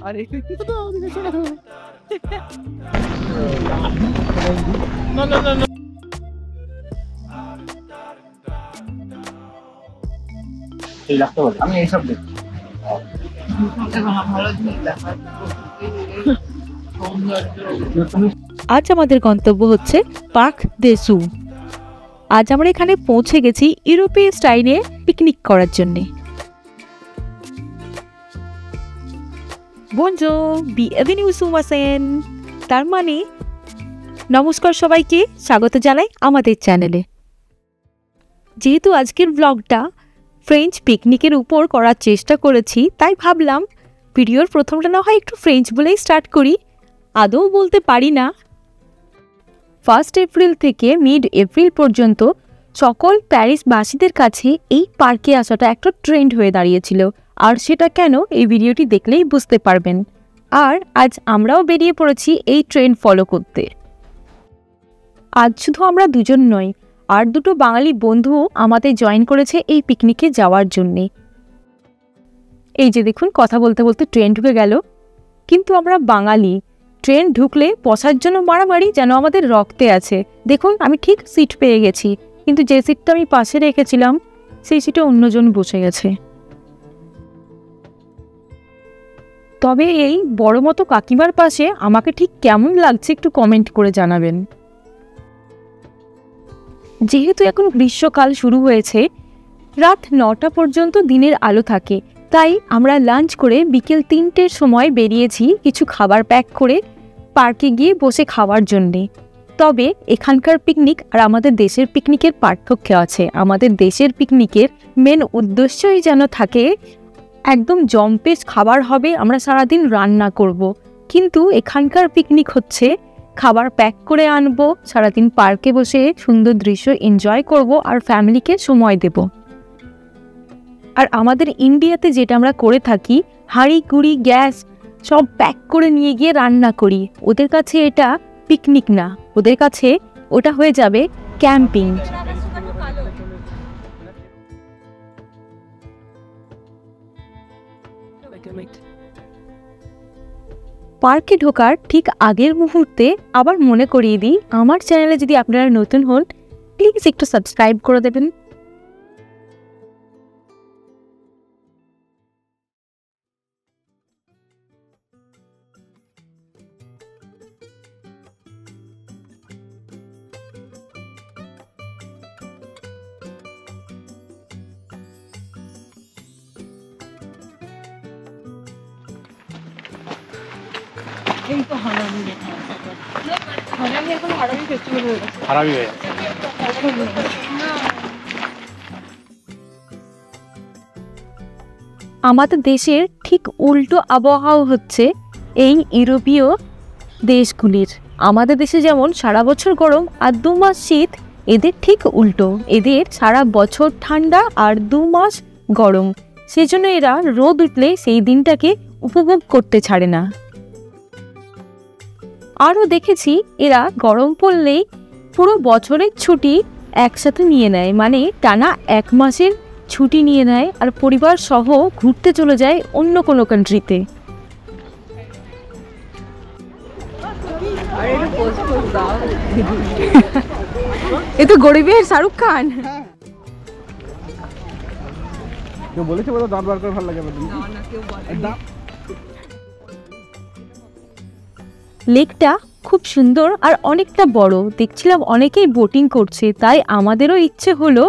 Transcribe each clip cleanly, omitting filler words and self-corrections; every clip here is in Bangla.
আরে না না না এই লাগতে বলে আমি এইসব দেখি আজ আমাদের গন্তব্য হচ্ছে পার্ক দে জু। আজ আমরা এখানে পৌঁছে গেছি ইউরোপীয় স্টাইলে পিকনিক করার জন্যে। বনজোর, বিএনভেনিউ সুমাসেন, তার মানে নমস্কার সবাইকে, স্বাগত জানাই আমাদের চ্যানেলে। যেহেতু আজকের ব্লগটা ফ্রেঞ্চ পিকনিকের উপর করার চেষ্টা করেছি, তাই ভাবলাম ভিডিওর প্রথমটা না হয় একটু ফ্রেঞ্চ বলেই স্টার্ট করি। আদৌ বলতে পারি না। 1 এপ্রিল থেকে মিড এপ্রিল পর্যন্ত সকল প্যারিসবাসীদের কাছে এই পার্কে আসাটা একটা ট্রেন্ড হয়ে দাঁড়িয়েছিল। আর সেটা কেন, এই ভিডিওটি দেখলেই বুঝতে পারবেন। আর আজ আমরাও বেরিয়ে পড়েছি এই ট্রেন্ড ফলো করতে। আজ শুধু আমরা দুজন নই, আর দুটো বাঙালি বন্ধুও আমাদের জয়েন করেছে এই পিকনিকে যাওয়ার জন্যে। এই যে দেখুন, কথা বলতে বলতে ট্রেন ঢুকে গেল। কিন্তু আমরা বাঙালি, ট্রেন ঢুকলে বসার জন্য মারামারি যেন আমাদের রক্তে আছে। দেখুন, আমি ঠিক সিট পেয়ে গেছি, কিন্তু যে সিটটা আমি পাশে রেখেছিলাম সেই সিটে অন্যজন বসে গেছে। তবে এই বড় মতো কাকিমার পাশে আমাকে ঠিক কেমন লাগছে একটু কমেন্ট করে জানাবেন। যেহেতু এখন গ্রীষ্মকাল শুরু হয়েছে, রাত 9টা পর্যন্ত দিনের আলো থাকে, তাই আমরা লাঞ্চ করে বিকেল 3টের সময় বেরিয়েছি কিছু খাবার প্যাক করে পার্কে গিয়ে বসে খাওয়ার জন্যে। তবে এখানকার পিকনিক আর আমাদের দেশের পিকনিকের পার্থক্য আছে। আমাদের দেশের পিকনিকের মেন উদ্দেশ্যই যেন থাকে একদম জম্পেশ খাবার হবে, আমরা সারাদিন রান্না করব। কিন্তু এখানকার পিকনিক হচ্ছে খাবার প্যাক করে আনবো, সারাদিন পার্কে বসে সুন্দর দৃশ্য এনজয় করব আর ফ্যামিলিকে সময় দেব। আর আমাদের ইন্ডিয়াতে যেটা আমরা করে থাকি, হাঁড়ি কুড়ি গ্যাস সব প্যাক করে নিয়ে গিয়ে রান্না করি। ওদের কাছে এটা পিকনিক না, ওদের কাছে ওটা হয়ে যাবে ক্যাম্পিং। পার্কে ঢোকার ঠিক আগের মুহূর্তে আবার মনে করিয়ে দিই, আমার চ্যানেলে যদি আপনারা নতুন হন প্লিজ একটু সাবস্ক্রাইব করে দেবেন। এই তো হারামি এখন হারামি ফেস্টিভ্যাল হয়ে গেছে। হারামি হয়ে গেছে। আমাদের দেশের ঠিক উল্টো আবহাওয়া হচ্ছে এই ইউরোপীয় দেশগুলির। আমাদের দেশে যেমন সারা বছর গরম আর 2 মাস শীত, এদের ঠিক উল্টো। এদের সারা বছর ঠান্ডা আর 2 মাস গরম। সেজন্য এরা রোদ উঠলে সেই দিনটাকে উপভোগ করতে ছাড়ে না। আরও দেখেছি এরা গরম পড়লেই পুরো বছরের ছুটি একসাথে নিয়ে নেয়, মানে টানা 1 মাসের ছুটি নিয়ে নেয় আর পরিবার সহ ঘুরতে চলে যায় অন্য কোনো কান্ট্রিতে। এ তো গরিবের শাহরুখ খান। কেউ বলেছে বলো দাঁত বার করে ভালো লাগে? লেকটা খুব সুন্দর আর অনেকটা বড়। দেখছিলাম অনেকেই বোটিং করছে, তাই আমাদেরও ইচ্ছে হলো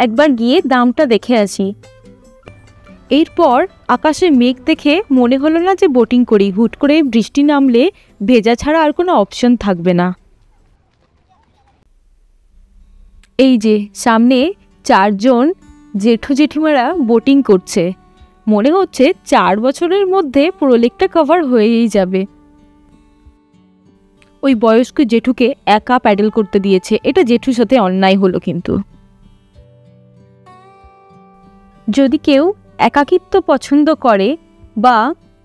একবার গিয়ে দামটা দেখে আসি। এরপর আকাশে মেঘ দেখে মনে হলো না যে বোটিং করি, হুট করে বৃষ্টি নামলে ভেজা ছাড়া আর কোনো অপশন থাকবে না। এই যে সামনে 4 জন জেঠু জেঠিমারা বোটিং করছে। মনে হচ্ছে 4 বছরের মধ্যে পুরো লেকটা কভার হয়েই যাবে। ওই বয়স্ক জেঠুকে একা প্যাডেল করতে দিয়েছে, এটা জেঠুর সাথে অন্যায় হলো। কিন্তু যদি কেউ একাকিত্ব পছন্দ করে বা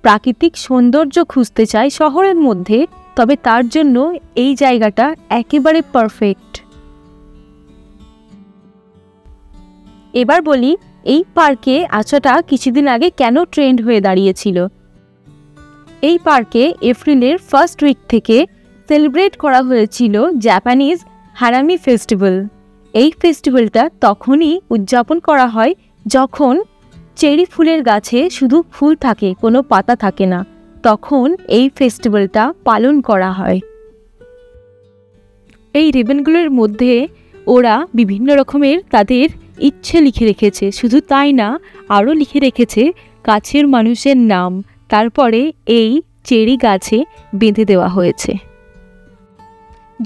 প্রাকৃতিক সৌন্দর্য খুঁজতে চায় শহরের মধ্যে, তবে তার জন্য এই জায়গাটা একেবারে পারফেক্ট। এবার বলি এই পার্কে আসাটা কিছুদিন আগে কেন ট্রেন্ড হয়ে দাঁড়িয়েছিল। এই পার্কে এপ্রিলের ফার্স্ট উইক থেকে সেলিব্রেট করা হয়েছিল জাপানিজ হারামি ফেস্টিভ্যাল। এই ফেস্টিভ্যালটা তখনই উদযাপন করা হয় যখন চেরি ফুলের গাছে শুধু ফুল থাকে, কোনো পাতা থাকে না, তখন এই ফেস্টিভ্যালটা পালন করা হয়। এই রিবনগুলোর মধ্যে ওরা বিভিন্ন রকমের তাদের ইচ্ছে লিখে রেখেছে। শুধু তাই না, আরও লিখে রেখেছে কাছের মানুষের নাম, তারপরে এই চেরি গাছে বেঁধে দেওয়া হয়েছে।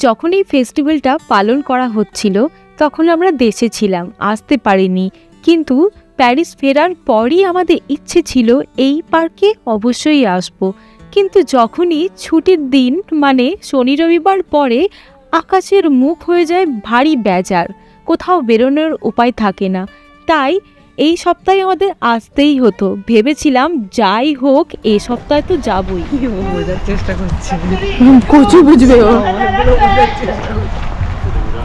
যখন এই ফেস্টিভ্যালটা পালন করা হচ্ছিল তখন আমরা দেশে ছিলাম, আসতে পারিনি, কিন্তু প্যারিস ফেরার পরই আমাদের ইচ্ছে ছিল এই পার্কে অবশ্যই আসব। কিন্তু যখনই ছুটির দিন মানে শনি রবিবার পরে আকাশের মুখ হয়ে যায় ভারী বেজার, কোথাও বেরোনোর উপায় থাকে না, তাই এই সপ্তাহে আমাদের আসতেই হতো। ভেবেছিলাম যাই হোক এই সপ্তাহে তো যাবই। বোঝার চেষ্টা করছি, কচু বুঝবে ও।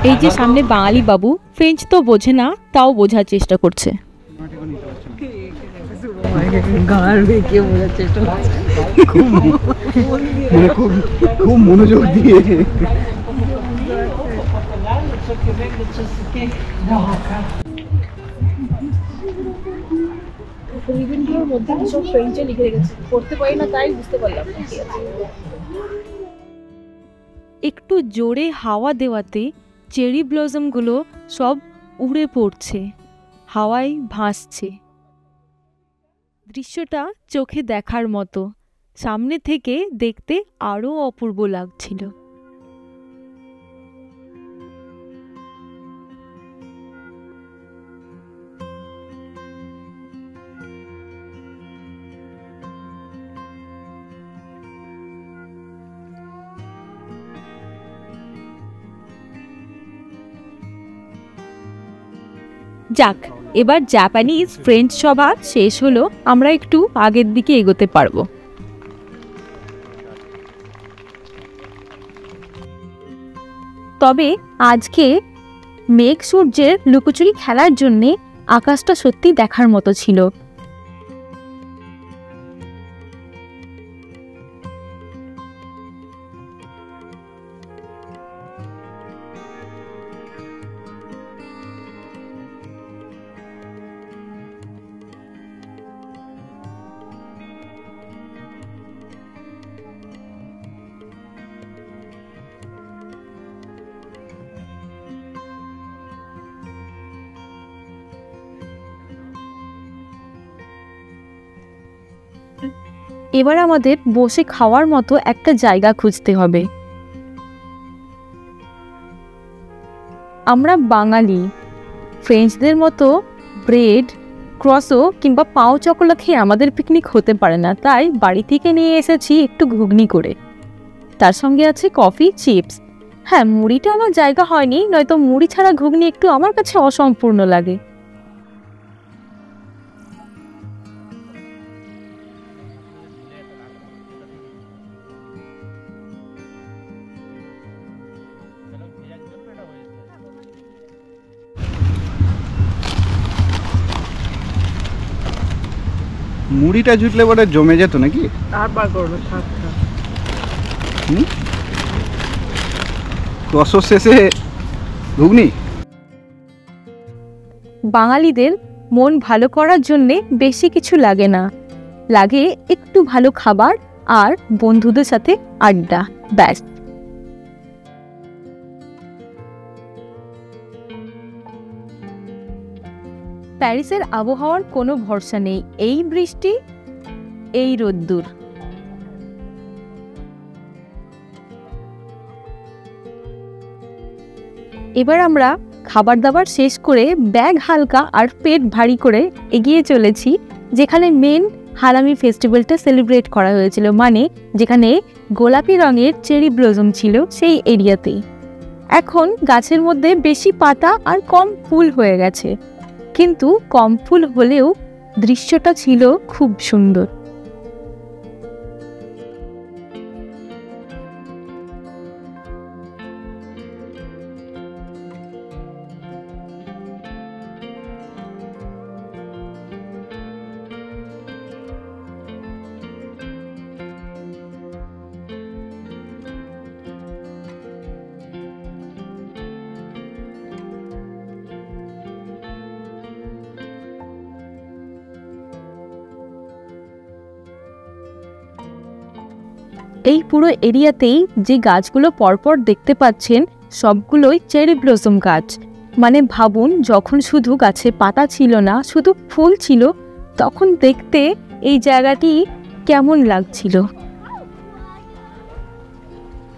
এই যে সামনে বাঙালি বাবু, ফ্রেঞ্চ তো বোঝে না, তাও বোঝার চেষ্টা করছে। গান রেখে বোঝার চেষ্টা করছি খুব মনোযোগ দিয়ে। রিবনগুলোর মধ্যে সব ফ্রেঞ্চে লিখে রেখেছে, পড়তে পারি না তাই বুঝতে পারলাম না কি আছে। একটু জোরে হাওয়া দেওয়াতে চেরি ব্লসমগুলো সব উড়ে পড়ছে, হাওয়ায় ভাসছে। দৃশ্যটা চোখে দেখার মতো, সামনে থেকে দেখতে আরও অপূর্ব লাগছিল। যাক, এবার জাপানিজ ফ্রেঞ্চ সভা শেষ হলো, আমরা একটু আগের দিকে এগোতে পারবো। তবে আজকে মেঘ সূর্যের লুকোচুরি খেলার জন্যে আকাশটা সত্যি দেখার মতো ছিল। এবার আমাদের বসে খাওয়ার মতো একটা জায়গা খুঁজতে হবে। আমরা বাঙালি, ফ্রেঞ্চদের মতো ব্রেড, ক্রসো কিংবা পাও চকোলা খেয়ে আমাদের পিকনিক হতে পারে না, তাই বাড়ি থেকে নিয়ে এসেছি একটু ঘুগনি করে, তার সঙ্গে আছে কফি, চিপস। হ্যাঁ, মুড়িটা আমার জায়গা হয়নি, নয়তো মুড়ি ছাড়া ঘুগনি একটু আমার কাছে অসম্পূর্ণ লাগে। মুড়িটা জুটলে বড় জমে যেত নাকি? আর বার করবে থাক থাক। রসর শেষে ঘুগনি। বাঙালিদের মন ভালো করার জন্যে বেশি কিছু লাগে না, লাগে একটু ভালো খাবার আর বন্ধুদের সাথে আড্ডা, ব্যাস। প্যারিসের আবহাওয়ার কোনো ভরসা নেই, এই বৃষ্টি, এই রোদ্দুর। এবার আমরা খাবার দাবার শেষ করে ব্যাগ হালকা আর পেট ভারী করে এগিয়ে চলেছি যেখানে মেন হারামি ফেস্টিভ্যালটা সেলিব্রেট করা হয়েছিল, মানে যেখানে গোলাপি রঙের চেরি ব্লসম ছিল সেই এরিয়াতেই। এখন গাছের মধ্যে বেশি পাতা আর কম ফুল হয়ে গেছে, কিন্তু কম ফুল হলেও দৃশ্যটা ছিল খুব সুন্দর। এই পুরো এরিয়াতেই যে গাছগুলো পরপর দেখতে পাচ্ছেন সবগুলোই চেরি ব্লসম গাছ। মানে ভাবুন, যখন শুধু গাছে পাতা ছিল না, শুধু ফুল ছিল, তখন দেখতে এই জায়গাটি কেমন লাগছিল।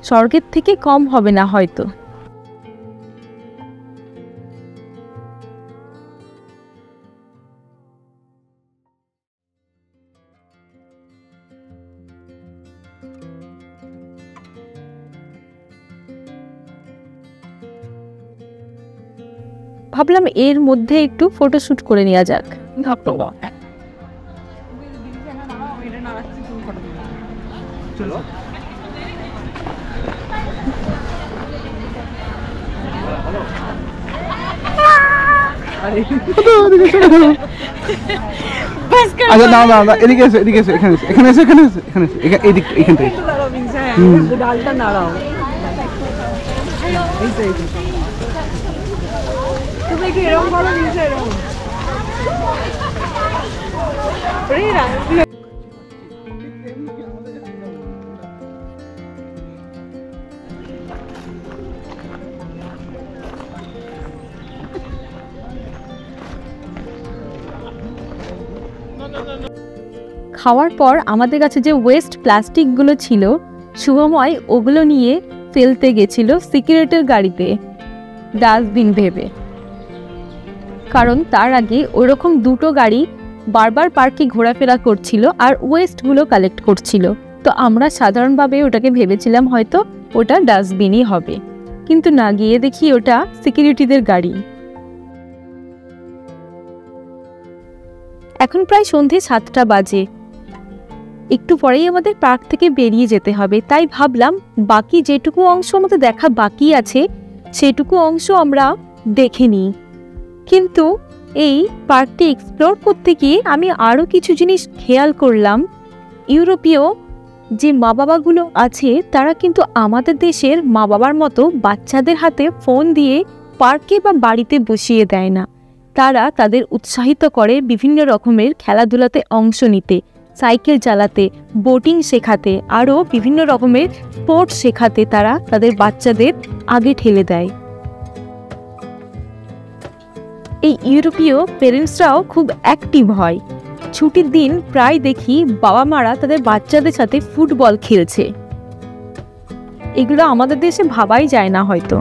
স্বর্গের থেকে কম হবে না হয়তো। ভাবলাম এর মধ্যে একটু ফটোশুট করে নেওয়া যাক। আচ্ছা না না না, এদিকে এসে, এদিকে এসে, এখানে এসে, এখানে এসে, এখানে এসে, এখানে এসে, এদিক এখানটাই। ডালটা নাড়াও। এই তো এই তো। তুমি কি এরকম করো নিচে এরকম? খাওয়ার পর আমাদের কাছে যে ওয়েস্ট প্লাস্টিকগুলো ছিল, শুভময় ওগুলো নিয়ে ফেলতে গেছিল সিকিউরিটির গাড়িতে ডাস্টবিন ভেবে। কারণ তার আগে ওইরকম দুটো গাড়ি বারবার পার্কে ঘোরাফেরা করছিল আর ওয়েস্টগুলো কালেক্ট করছিল। তো আমরা সাধারণভাবে ওটাকে ভেবেছিলাম হয়তো ওটা ডাস্টবিনই হবে, কিন্তু না, গিয়ে দেখি ওটা সিকিউরিটিদের গাড়ি। এখন প্রায় সন্ধে 7টা বাজে। একটু পরেই আমাদের পার্ক থেকে বেরিয়ে যেতে হবে, তাই ভাবলাম বাকি যেটুকু অংশ আমাদের দেখা বাকি আছে সেটুকু অংশ আমরা দেখে নিই। কিন্তু এই পার্কটি এক্সপ্লোর করতে গিয়ে আমি আরও কিছু জিনিস খেয়াল করলাম। ইউরোপীয় যে মা বাবাগুলো আছে তারা কিন্তু আমাদের দেশের মা বাবার মতো বাচ্চাদের হাতে ফোন দিয়ে পার্কে বা বাড়িতে বসিয়ে দেয় না। তারা তাদের উৎসাহিত করে বিভিন্ন রকমের খেলাধুলাতে অংশ নিতে, সাইকেল চালাতে, বোটিং শেখাতে, আরও বিভিন্ন রকমের স্পোর্টস শেখাতে তারা তাদের বাচ্চাদের আগে ঠেলে দেয়। এই ইউরোপীয় পেরেন্টসরাও খুব অ্যাক্টিভ হয়। ছুটির দিন প্রায় দেখি বাবা মারা তাদের বাচ্চাদের সাথে ফুটবল খেলছে। এগুলো আমাদের দেশে ভাবাই যায় না হয়তো।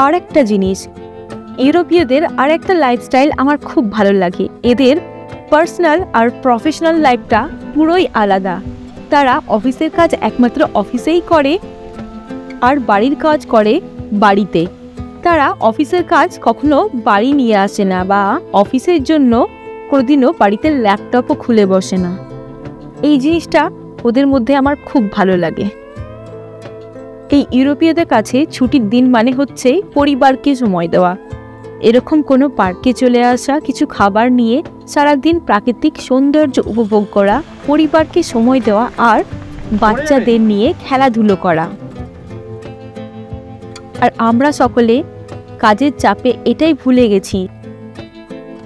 আর একটা জিনিস, ইউরোপীয়দের আর একটা লাইফস্টাইল আমার খুব ভালো লাগে। এদের পার্সোনাল আর প্রফেশনাল লাইফটা পুরোই আলাদা। তারা অফিসের কাজ একমাত্র অফিসেই করে আর বাড়ির কাজ করে বাড়িতে। তারা অফিসের কাজ কখনো বাড়ি নিয়ে আসে না বা অফিসের জন্য কোনোদিনও বাড়িতে ল্যাপটপও খুলে বসে না। এই জিনিসটা ওদের মধ্যে আমার খুব ভালো লাগে। এই ইউরোপীয়দের কাছে ছুটির দিন মানে হচ্ছে পরিবারকে সময় দেওয়া। এরকম কোনো পার্কে চলে আসা, কিছু খাবার নিয়ে সারাদিন প্রাকৃতিক সৌন্দর্য উপভোগ করা, পরিবারকে সময় দেওয়া আর বাচ্চাদের নিয়ে খেলাধুলো করা। আর আমরা সকলে কাজের চাপে এটাই ভুলে গেছি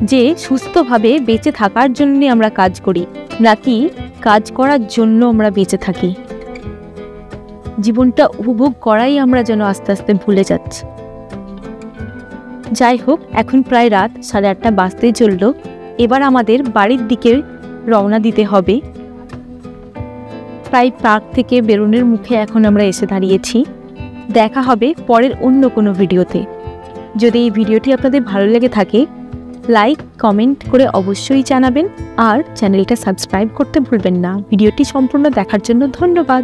যে সুস্থভাবে বেঁচে থাকার জন্যই আমরা কাজ করি, নাকি কাজ করার জন্য আমরা বেঁচে থাকি। জীবনটা উপভোগ করাই আমরা যেন আস্তে আস্তে ভুলে যাচ্ছি। যাই হোক, এখন প্রায় রাত 8:30 বাজতেই চলল। এবার আমাদের বাড়ির দিকে রওনা দিতে হবে। প্রায় পার্ক থেকে বেরোনোর মুখে এখন আমরা এসে দাঁড়িয়েছি। দেখা হবে পরের অন্য কোনো ভিডিওতে। যদি এই ভিডিওটি আপনাদের ভালো লেগে থাকে, লাইক কমেন্ট করে অবশ্যই জানাবেন আর চ্যানেলটা সাবস্ক্রাইব করতে ভুলবেন না। ভিডিওটি সম্পূর্ণ দেখার জন্য ধন্যবাদ।